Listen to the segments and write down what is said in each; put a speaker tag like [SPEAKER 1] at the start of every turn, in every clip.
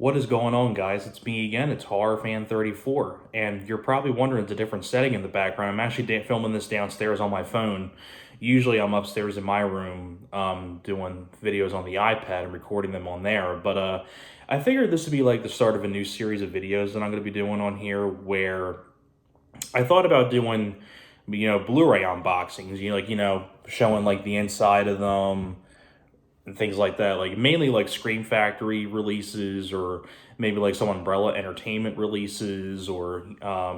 [SPEAKER 1] What is going on, guys? It's me again. It's HorrorFan34, and you're probably wondering it's a different setting in the background. I'm actually filming this downstairs on my phone. Usually I'm upstairs in my room doing videos on the iPad and recording them on there, but I figured this would be like the start of a new series of videos that I'm going to be doing on here where I thought about doing, Blu-ray unboxings, showing like the inside of them, and things like that. Like mainly like Scream Factory releases, or maybe like some Umbrella Entertainment releases, or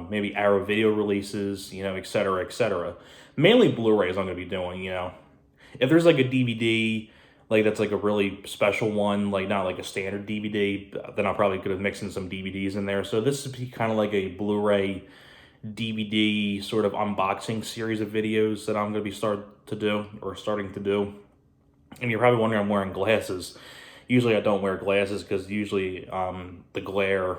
[SPEAKER 1] maybe Arrow Video releases, et cetera, et cetera. Mainly Blu-rays I'm going to be doing. If there's like a DVD, like that's like a really special one, like not like a standard DVD, then I'll probably could have mixed in some DVDs in there. So this would be kind of like a Blu-ray DVD sort of unboxing series of videos that I'm going to be starting to do. And you're probably wondering I'm wearing glasses. Usually I don't wear glasses because usually the glare,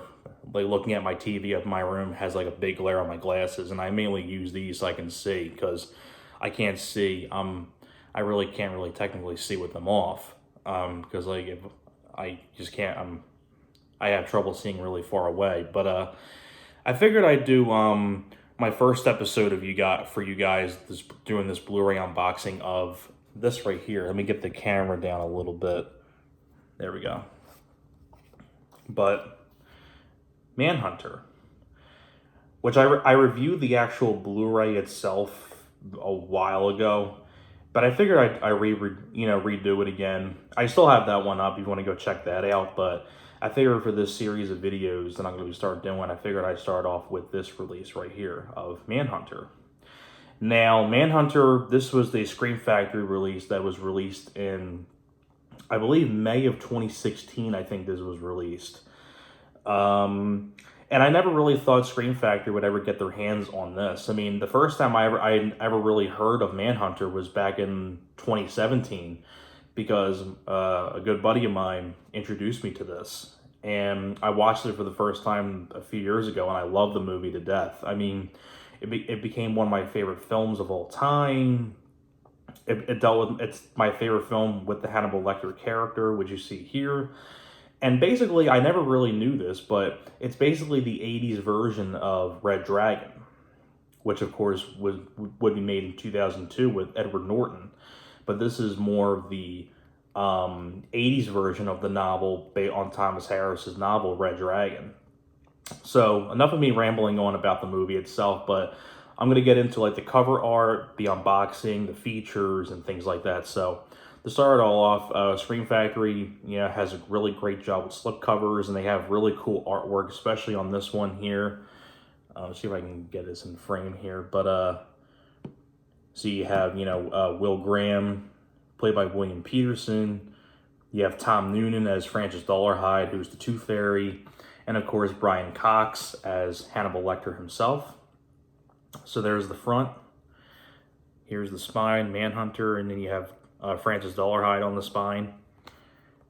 [SPEAKER 1] like looking at my TV at my room, has like a big glare on my glasses, and I mainly use these so I can see, because I can't see. I really can't really technically see with them off, because like if I just can't. I have trouble seeing really far away. But I figured I'd do my first episode of for you guys doing this Blu-ray unboxing of this right here. Let me get the camera down a little bit. There we go. But Manhunter, which I reviewed the actual Blu-ray itself a while ago, but I figured I redo it again. I still have that one up if you want to go check that out, but I figured for this series of videos that I'm going to start doing, I figured I'd start off with this release right here of Manhunter. Now, Manhunter, this was the Scream Factory release that was released in, I believe, May of 2016, I think this was released. And I never really thought Scream Factory would ever get their hands on this. I mean, the first time I ever really heard of Manhunter was back in 2017, because a good buddy of mine introduced me to this. And I watched it for the first time a few years ago, and I love the movie to death. I mean, it became one of my favorite films of all time. It's my favorite film with the Hannibal Lecter character, which you see here. And basically, I never really knew this, but it's basically the 80s version of Red Dragon, which of course would be made in 2002 with Edward Norton. But this is more of the 80s version of the novel based on Thomas Harris's novel, Red Dragon. So enough of me rambling on about the movie itself, but I'm going to get into like the cover art, the unboxing, the features, and things like that. So to start it all off, Scream Factory has a really great job with slipcovers, and they have really cool artwork, especially on this one here. Let's see if I can get this in frame here. But so you have, Will Graham, played by William Peterson. You have Tom Noonan as Francis Dollarhide, who's the Tooth Fairy. And of course, Brian Cox as Hannibal Lecter himself. So there's the front. Here's the spine, Manhunter, and then you have Francis Dollarhide on the spine.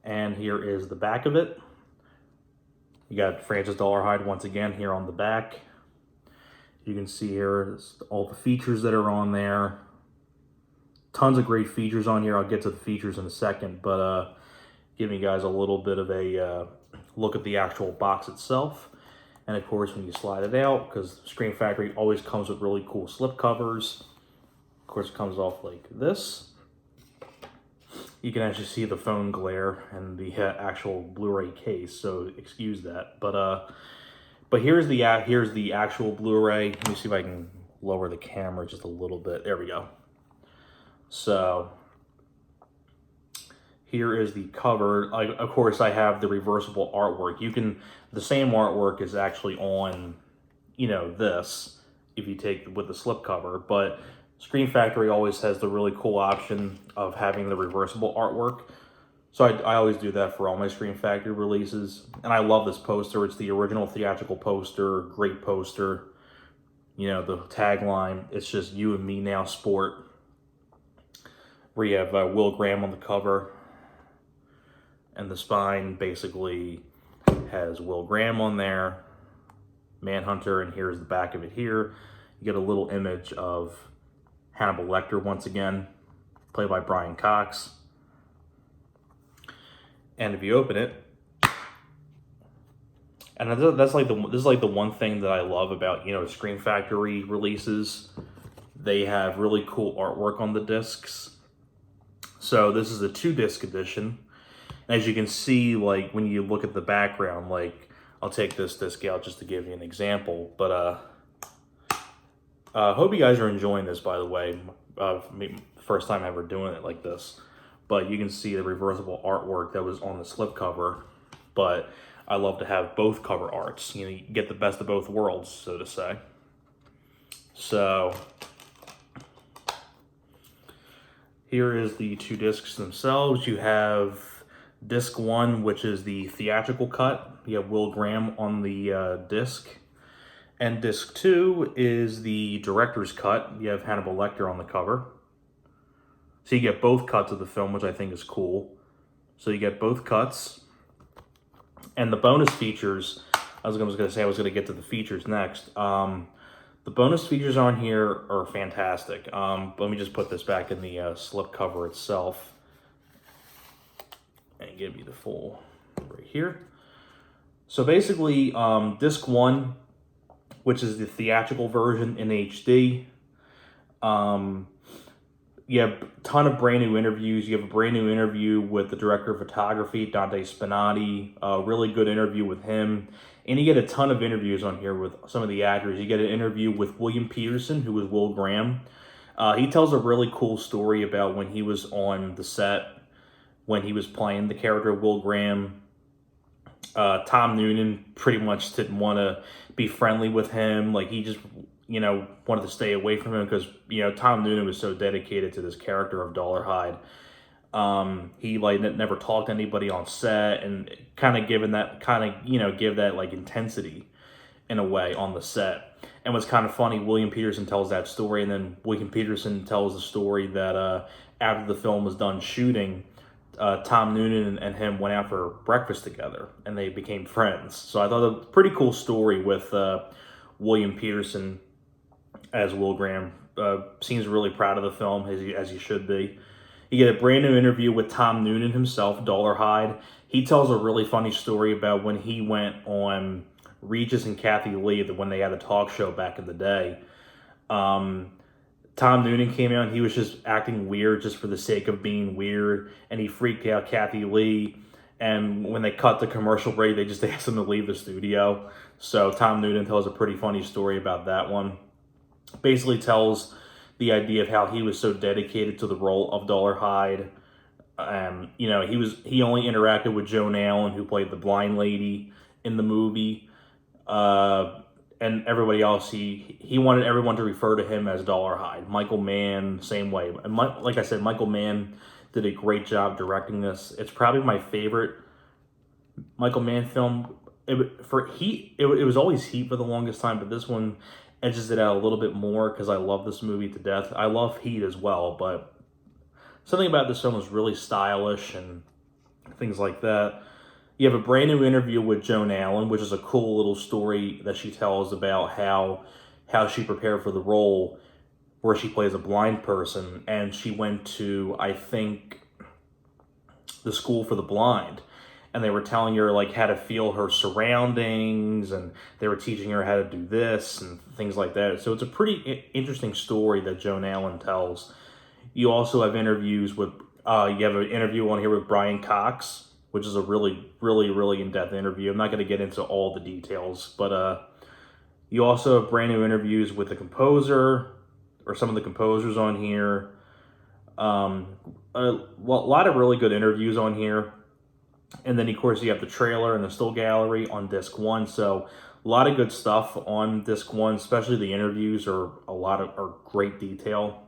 [SPEAKER 1] And here is the back of it. You got Francis Dollarhide once again here on the back. You can see here all the features that are on there. Tons of great features on here. I'll get to the features in a second, but giving you guys a little bit of a look at the actual box itself. And of course, when you slide it out, because Scream Factory always comes with really cool slip covers. Of course, it comes off like this. You can actually see the phone glare and the actual Blu-ray case, so excuse that. But here's the actual Blu-ray. Let me see if I can lower the camera just a little bit. There we go. So here is the cover. Of course, I have the reversible artwork. The same artwork is actually on, this, if you take with the slipcover, but Scream Factory always has the really cool option of having the reversible artwork. So I always do that for all my Scream Factory releases. And I love this poster. It's the original theatrical poster, great poster. The tagline, it's just you and me now, sport. Where you have Will Graham on the cover. And the spine basically has Will Graham on there, Manhunter, and here's the back of it here. You get a little image of Hannibal Lecter once again, played by Brian Cox. And if you open it, And that's like this is like the one thing that I love about, you know, Scream Factory releases. They have really cool artwork on the discs. So this is a 2-disc edition. As you can see, like when you look at the background, like I'll take this disc out just to give you an example. But hope you guys are enjoying this, by the way. First time ever doing it like this. But you can see the reversible artwork that was on the slipcover. But I love to have both cover arts. You know, you get the best of both worlds, so to say. So here is the 2 discs themselves. You have disc 1, which is the theatrical cut. You have Will Graham on the disc. And disc 2 is the director's cut. You have Hannibal Lecter on the cover. So you get both cuts of the film, which I think is cool. So you get both cuts. And the bonus features, I was going to say I was going to get to the features next. The bonus features on here are fantastic. Let me just put this back in the slipcover itself and give you the full right here. So basically, disc 1, which is the theatrical version in HD. You have a ton of brand new interviews. You have a brand new interview with the director of photography, Dante Spinati. A really good interview with him. And you get a ton of interviews on here with some of the actors. You get an interview with William Peterson, who was Will Graham. He tells a really cool story about when he was on the set, when he was playing the character of Will Graham. Tom Noonan pretty much didn't want to be friendly with him. Like, he just, you know, wanted to stay away from him because, you know, Tom Noonan was so dedicated to this character of Dollarhide. He like never talked to anybody on set, and kind of give that like intensity in a way on the set. And what's kind of funny, William Peterson tells that story, and then William Peterson tells the story that after the film was done shooting, Tom Noonan and him went out for breakfast together, and they became friends. So I thought it was a pretty cool story with William Peterson as Will Graham. Seems really proud of the film, as he should be. You get a brand new interview with Tom Noonan himself, Dollarhide. He tells a really funny story about when he went on Regis and Kathy Lee, when they had a talk show back in the day. Tom Noonan came out, and he was just acting weird just for the sake of being weird, and he freaked out Kathy Lee. And when they cut the commercial break, they just asked him to leave the studio. So Tom Noonan tells a pretty funny story about that one. Basically tells the idea of how he was so dedicated to the role of Dollarhide. You know, he only interacted with Joan Allen, who played the blind lady in the movie. And everybody else, he wanted everyone to refer to him as Dollarhide. Michael Mann, same way. And like I said, Michael Mann did a great job directing this. It's probably my favorite Michael Mann film. It was always Heat for the longest time, but this one edges it out a little bit more because I love this movie to death. I love Heat as well, but something about this film is really stylish and things like that. You have a brand new interview with Joan Allen, which is a cool little story that she tells about how she prepared for the role, where she plays a blind person, and she went to, I think, the School for the Blind, and they were telling her like how to feel her surroundings, and they were teaching her how to do this and things like that. So it's a pretty interesting story that Joan Allen tells. You also have interviews with, you have an interview on here with Brian Cox, which is a really, really, really in-depth interview. I'm not going to get into all the details, but you also have brand new interviews with the composer, or some of the composers on here. A lot of really good interviews on here. And then, of course, you have the trailer and the still gallery on disc 1. So a lot of good stuff on disc 1, especially the interviews are great detail.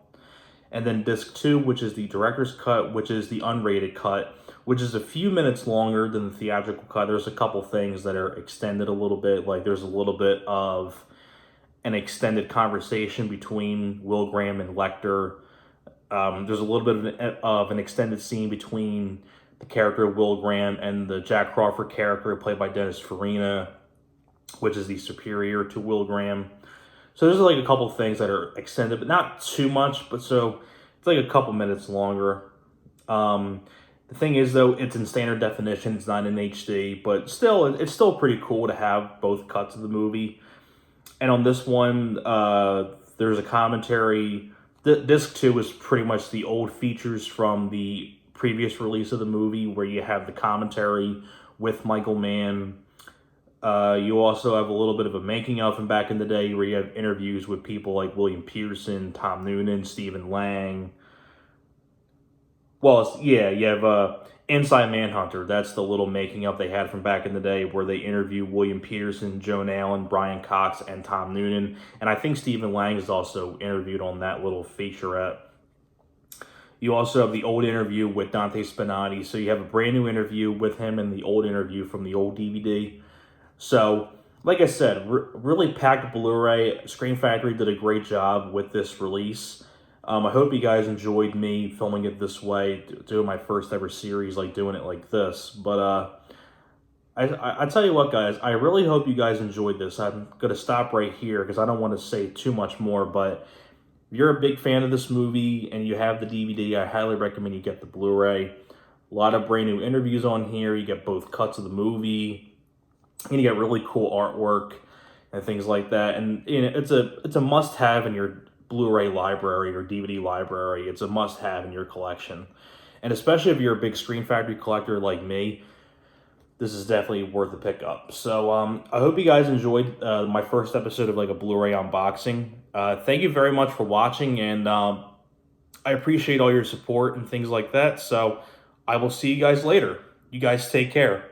[SPEAKER 1] And then disc 2, which is the director's cut, which is the unrated cut, which is a few minutes longer than the theatrical cut. There's a couple things that are extended a little bit. Like there's a little bit of an extended conversation between Will Graham and Lecter. There's a little bit of an extended scene between the character of Will Graham and the Jack Crawford character played by Dennis Farina, which is the superior to Will Graham. So there's like a couple things that are extended, but not too much. But so it's like a couple minutes longer. The thing is, though, it's in standard definition. It's not in HD, but still, it's still pretty cool to have both cuts of the movie. And on this one, there's a commentary. Disc 2 is pretty much the old features from the previous release of the movie, where you have the commentary with Michael Mann. You also have a little bit of a making of from back in the day, where you have interviews with people like William Peterson, Tom Noonan, Stephen Lang. Well, yeah, you have Inside Manhunter. That's the little making of they had from back in the day, where they interview William Peterson, Joan Allen, Brian Cox, and Tom Noonan. And I think Stephen Lang is also interviewed on that little featurette. You also have the old interview with Dante Spinotti. So you have a brand new interview with him and the old interview from the old DVD. So, like I said, really packed Blu-ray. Screen Factory did a great job with this release. I hope you guys enjoyed me filming it this way, doing my first ever series, like doing it like this. But I tell you what, guys, I really hope you guys enjoyed this. I'm going to stop right here because I don't want to say too much more. But if you're a big fan of this movie and you have the DVD, I highly recommend you get the Blu-ray. A lot of brand new interviews on here. You get both cuts of the movie, and you get really cool artwork and things like that. And you know, it's a must-have in your Blu-ray library or DVD library. It's a must-have in your collection. And especially if you're a big Screen Factory collector like me, this is definitely worth a pickup. So I hope you guys enjoyed my first episode of like a Blu-ray unboxing. Thank you very much for watching, and I appreciate all your support and things like that. So I will see you guys later. You guys take care.